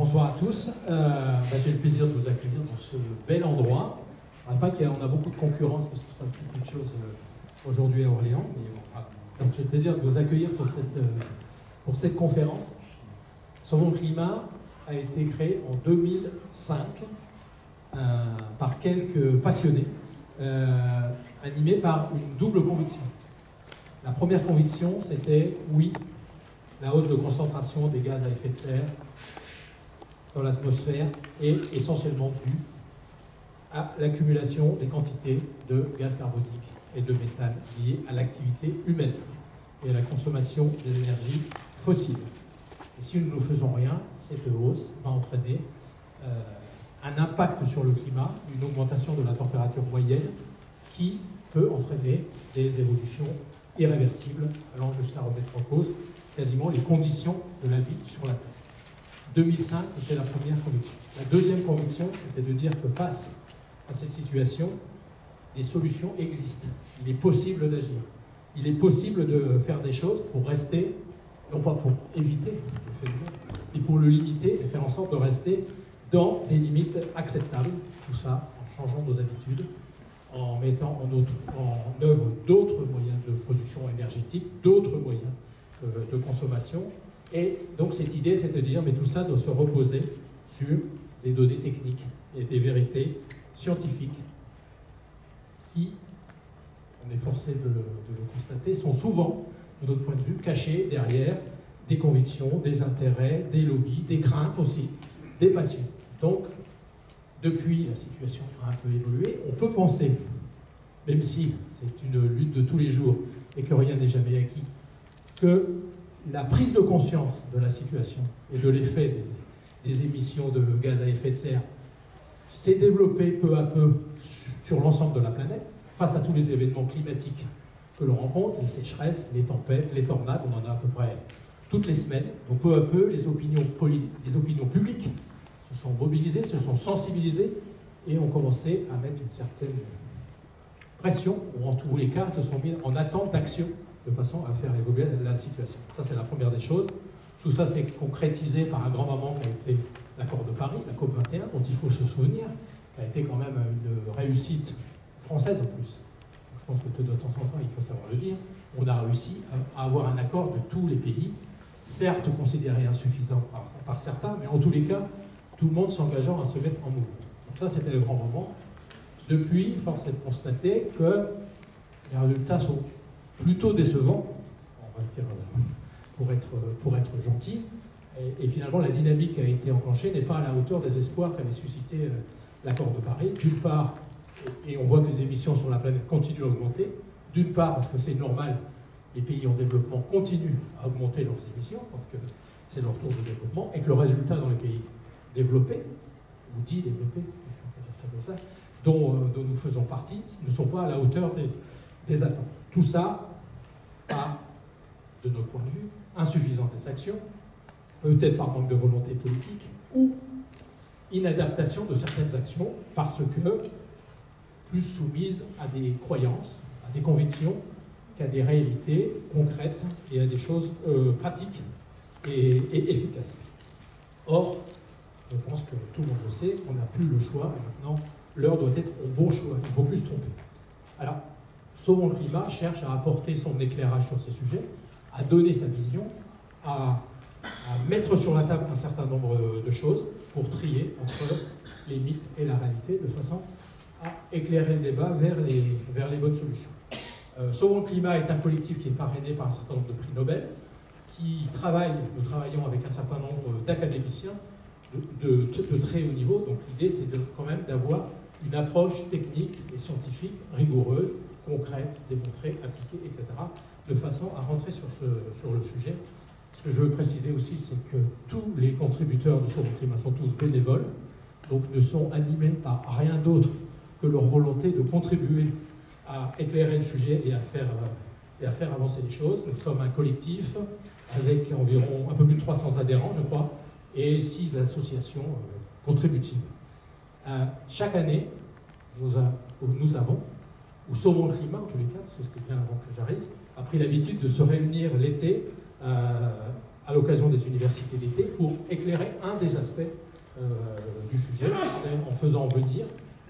Bonsoir à tous. J'ai le plaisir de vous accueillir dans ce bel endroit. On a beaucoup de concurrence parce qu'il se passe beaucoup de choses aujourd'hui à Orléans. Donc j'ai le plaisir de vous accueillir pour cette conférence. Sauvons le climat a été créé en 2005 par quelques passionnés, animés par une double conviction. La première conviction, c'était oui, la hausse de concentration des gaz à effet de serre dans l'atmosphère est essentiellement due à l'accumulation des quantités de gaz carbonique et de méthane liées à l'activité humaine et à la consommation des énergies fossiles. Et si nous ne faisons rien, cette hausse va entraîner un impact sur le climat, une augmentation de la température moyenne qui peut entraîner des évolutions irréversibles allant jusqu'à remettre en cause quasiment les conditions de la vie sur la Terre. 2005, c'était la première conviction. La deuxième conviction, c'était de dire que face à cette situation, des solutions existent. Il est possible d'agir. Il est possible de faire des choses pour rester, non pas pour éviter le phénomène, mais pour le limiter et faire en sorte de rester dans des limites acceptables. Tout ça en changeant nos habitudes, en mettant en œuvre d'autres moyens de production énergétique, d'autres moyens de consommation. Et donc cette idée, c'est de dire, mais tout ça doit se reposer sur des données techniques et des vérités scientifiques qui, on est forcé de le constater, sont souvent, de notre point de vue, cachées derrière des convictions, des intérêts, des lobbies, des craintes aussi, des passions. Donc, depuis, la situation a un peu évolué. On peut penser, même si c'est une lutte de tous les jours et que rien n'est jamais acquis, que la prise de conscience de la situation et de l'effet des émissions de gaz à effet de serre s'est développée peu à peu sur l'ensemble de la planète, face à tous les événements climatiques que l'on rencontre, les sécheresses, les tempêtes, les tornades, on en a à peu près toutes les semaines. Donc peu à peu, les opinions publiques se sont mobilisées, se sont sensibilisées et ont commencé à mettre une certaine pression, ou en tous les cas se sont mis en attente d'action de façon à faire évoluer la situation. Ça, c'est la première des choses. Tout ça s'est concrétisé par un grand moment qui a été l'accord de Paris, la COP21, dont il faut se souvenir, qui a été quand même une réussite française en plus. Je pense que de temps en temps, il faut savoir le dire. On a réussi à avoir un accord de tous les pays, certes considéré insuffisant par certains, mais en tous les cas, tout le monde s'engageant à se mettre en mouvement. Donc ça, c'était le grand moment. Depuis, force est de constater que les résultats sont plutôt décevant, on va dire, pour être gentil, et finalement la dynamique qui a été enclenchée n'est pas à la hauteur des espoirs qu'avait suscité l'accord de Paris. D'une part, et on voit que les émissions sur la planète continuent à augmenter, d'une part parce que c'est normal, les pays en développement continuent à augmenter leurs émissions, parce que c'est leur tour de développement, et que le résultat dans les pays développés, ou dits développés, on va dire ça comme ça, dont nous faisons partie, ne sont pas à la hauteur des attentes. Tout ça par, de notre point de vue, insuffisance des actions, peut-être par manque de volonté politique, ou inadaptation de certaines actions parce que plus soumises à des croyances, à des convictions, qu'à des réalités concrètes et à des choses pratiques et efficaces. Or, je pense que tout le monde le sait, on n'a plus le choix, et maintenant l'heure doit être au bon choix, il ne faut plus se tromper. Alors, Sauvons le climat cherche à apporter son éclairage sur ces sujets, à donner sa vision, à mettre sur la table un certain nombre de choses pour trier entre les mythes et la réalité, de façon à éclairer le débat vers les bonnes solutions. Sauvons le climat est un collectif qui est parrainé par un certain nombre de prix Nobel, nous travaillons avec un certain nombre d'académiciens de très haut niveau, donc l'idée c'est quand même d'avoir une approche technique et scientifique rigoureuse, concrète, démontrée, appliquée, etc., de façon à rentrer sur le sujet. Ce que je veux préciser aussi, c'est que tous les contributeurs de Sauvons le climat sont tous bénévoles, donc ne sont animés par rien d'autre que leur volonté de contribuer à éclairer le sujet et à faire avancer les choses. Nous sommes un collectif avec environ un peu plus de 300 adhérents, je crois, et 6 associations contributives. Chaque année, nous avons, ou Sauvons le climat en tous les cas, parce que c'était bien avant que j'arrive, a pris l'habitude de se réunir l'été à l'occasion des universités d'été pour éclairer un des aspects du sujet, en faisant venir,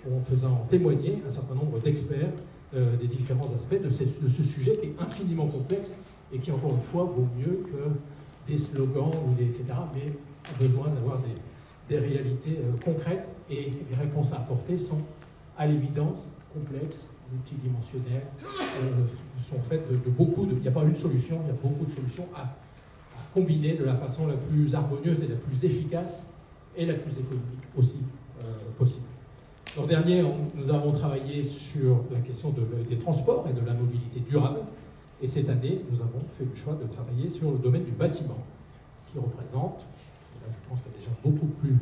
ou en faisant témoigner un certain nombre d'experts des différents aspects de ce sujet qui est infiniment complexe et qui, encore une fois, vaut mieux que des slogans, etc., mais a besoin d'avoir des réalités concrètes, et les réponses à apporter sont, à l'évidence, complexes, multidimensionnelles, sont faites de beaucoup de... Il n'y a pas une solution, il y a beaucoup de solutions à combiner de la façon la plus harmonieuse et la plus efficace et la plus économique aussi possible. L'an dernier, nous avons travaillé sur la question des transports et de la mobilité durable, et cette année, nous avons fait le choix de travailler sur le domaine du bâtiment, qui représente, et là je pense qu'il y a des gens beaucoup plus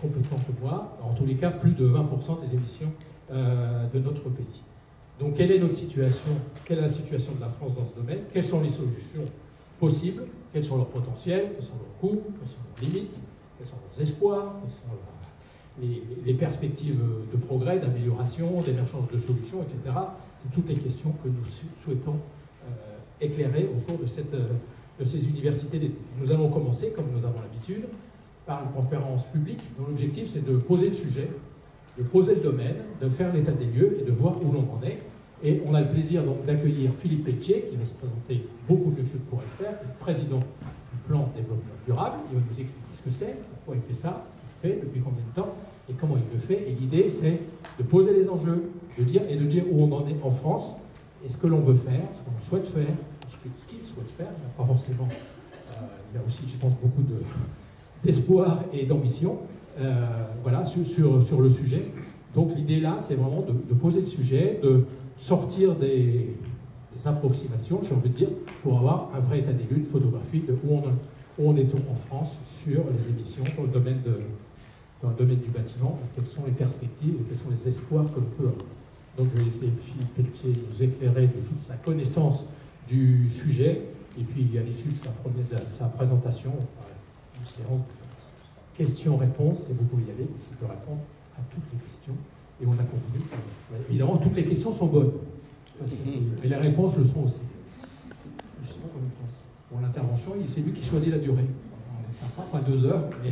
compétents que moi, en tous les cas plus de 20% des émissions de notre pays. Donc quelle est notre situation? Quelle est la situation de la France dans ce domaine? Quelles sont les solutions possibles? Quels sont leurs potentiels? Quels sont leurs coûts? Quelles sont leurs limites? Quels sont leurs espoirs? Quelles sont les perspectives de progrès, d'amélioration, d'émergence de solutions, etc. C'est toutes les questions que nous souhaitons éclairer au cours de ces universités d'été. Nous allons commencer, comme nous avons l'habitude, par une conférence publique dont l'objectif c'est de poser le sujet, de poser le domaine, de faire l'état des lieux et de voir où l'on en est. Et on a le plaisir donc d'accueillir Philippe Pelletier, qui va se présenter beaucoup mieux que je ne pourrais le faire, qui est président du plan de développement durable. Il va nous expliquer ce que c'est, pourquoi il fait ça, ce qu'il fait, depuis combien de temps, et comment il le fait. Et l'idée, c'est de poser les enjeux, de dire où on en est en France, et ce que l'on veut faire, ce qu'on souhaite faire, ce qu'il souhaite faire. Il n'y a pas forcément... il y a aussi, je pense, beaucoup d'espoir et d'ambition voilà, sur le sujet. Donc l'idée là, c'est vraiment de poser le sujet, de sortir des approximations, j'ai envie de dire, pour avoir un vrai état des lieux, une photographie de où on est en France sur les émissions dans le domaine du bâtiment, quelles sont les perspectives et quels sont les espoirs que l'on peut avoir. Donc je vais laisser Philippe Pelletier nous éclairer de toute sa connaissance du sujet, et puis à l'issue de sa présentation, on fera une séance de questions-réponses, et vous pouvez y aller, parce qu'il peut répondre à toutes les questions. Et on a convenu que, évidemment, toutes les questions sont bonnes. Et les réponses le sont aussi. Je sais pas combien de temps. Pour l'intervention, c'est lui qui choisit la durée. On est sympa, pas 2 heures, mais